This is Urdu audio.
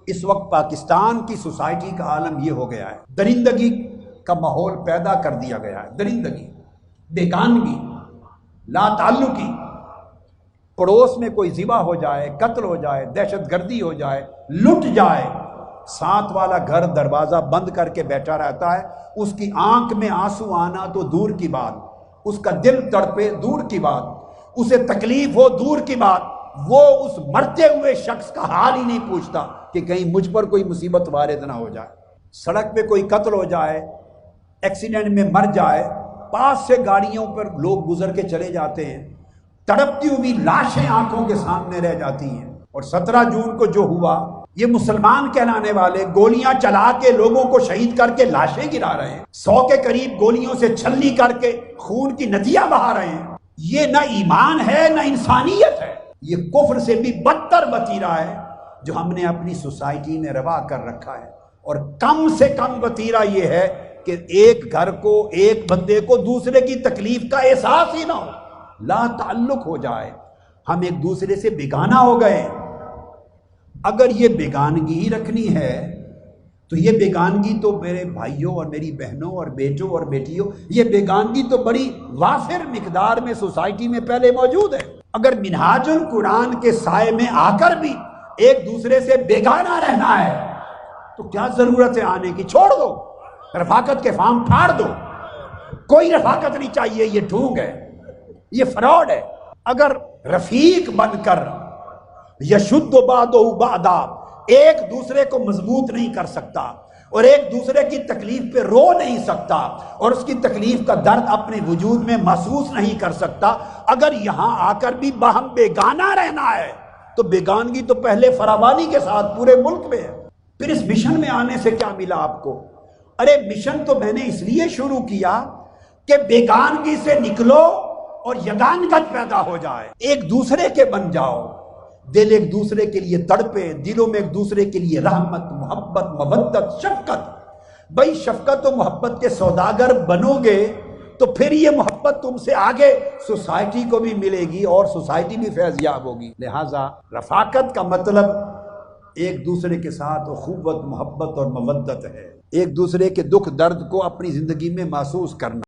اس وقت پاکستان کی سوسائٹی کا عالم یہ ہو گیا ہے، درندگی کا ماحول پیدا کر دیا گیا ہے۔ درندگی، بیگانگی، لا تعلقی، پڑوس میں کوئی ذبح ہو جائے، قتل ہو جائے، دہشت گردی ہو جائے، لٹ جائے، ساتھ والا گھر دروازہ بند کر کے بیٹھا رہتا ہے، اس کی آنکھ میں آنسو آنا تو دور کی بات، اس کا دل تڑپے دور کی بات، اسے تکلیف ہو دور کی بات، وہ اس مرتے ہوئے شخص کا حال ہی نہیں پوچھتا کہ کہیں مجھ پر کوئی مصیبت وارد نہ ہو جائے۔ سڑک پہ کوئی قتل ہو جائے، ایکسیڈنٹ میں مر جائے، پاس سے گاڑیوں پر لوگ گزر کے چلے جاتے ہیں، تڑپتی ہوئی لاشیں آنکھوں کے سامنے رہ جاتی ہیں۔ اور 17 جون کو جو ہوا، یہ مسلمان کہلانے والے گولیاں چلا کے لوگوں کو شہید کر کے لاشیں گرا رہے ہیں، 100 کے قریب گولیوں سے چھلنی کر کے خون کی ندیاں بہا رہے ہیں۔ یہ نہ ایمان ہے نہ انسانیت ہے، یہ کفر سے بھی بدتر وتیرہ ہے جو ہم نے اپنی سوسائٹی میں روا کر رکھا ہے۔ اور کم سے کم وتیرہ یہ ہے کہ ایک گھر کو، ایک بندے کو دوسرے کی تکلیف کا احساس ہی نہ ہو، لا تعلق ہو جائے، ہم ایک دوسرے سے بیگانہ ہو گئے۔ اگر یہ بیگانگی ہی رکھنی ہے تو یہ بیگانگی تو میرے بھائیوں اور میری بہنوں اور بیٹوں اور بیٹیوں، یہ بیگانگی تو بڑی وافر مقدار میں سوسائٹی میں پہلے موجود ہے۔ اگر منہاج القرآن کے سائے میں آ کر بھی ایک دوسرے سے بیگانہ رہنا ہے تو کیا ضرورت ہے آنے کی؟ چھوڑ دو، رفاقت کے فارم پھاڑ دو، کوئی رفاقت نہیں چاہیے، یہ ڈھونگ ہے، یہ فراڈ ہے۔ اگر رفیق بن کر یشد بعضہ بعضا، ایک دوسرے کو مضبوط نہیں کر سکتا اور ایک دوسرے کی تکلیف پہ رو نہیں سکتا اور اس کی تکلیف کا درد اپنے وجود میں محسوس نہیں کر سکتا، اگر یہاں آ کر بھی باہم بیگانہ رہنا ہے تو بیگانگی تو پہلے فراوانی کے ساتھ پورے ملک میں ہے۔ پھر اس مشن میں آنے سے کیا ملا آپ کو؟ ارے مشن تو میں نے اس لیے شروع کیا کہ بیگانگی سے نکلو اور یگانگت پیدا ہو جائے، ایک دوسرے کے بن جاؤ، دل ایک دوسرے کے لیے تڑپے، دلوں میں ایک دوسرے کے لیے رحمت، محبت، مودت، شفقت۔ بھائی شفقت و محبت کے سوداگر بنو گے تو پھر یہ محبت تم سے آگے سوسائٹی کو بھی ملے گی اور سوسائٹی بھی فیض یاب ہوگی۔ لہٰذا رفاقت کا مطلب ایک دوسرے کے ساتھ اخوت، محبت اور مودت ہے، ایک دوسرے کے دکھ درد کو اپنی زندگی میں محسوس کرنا۔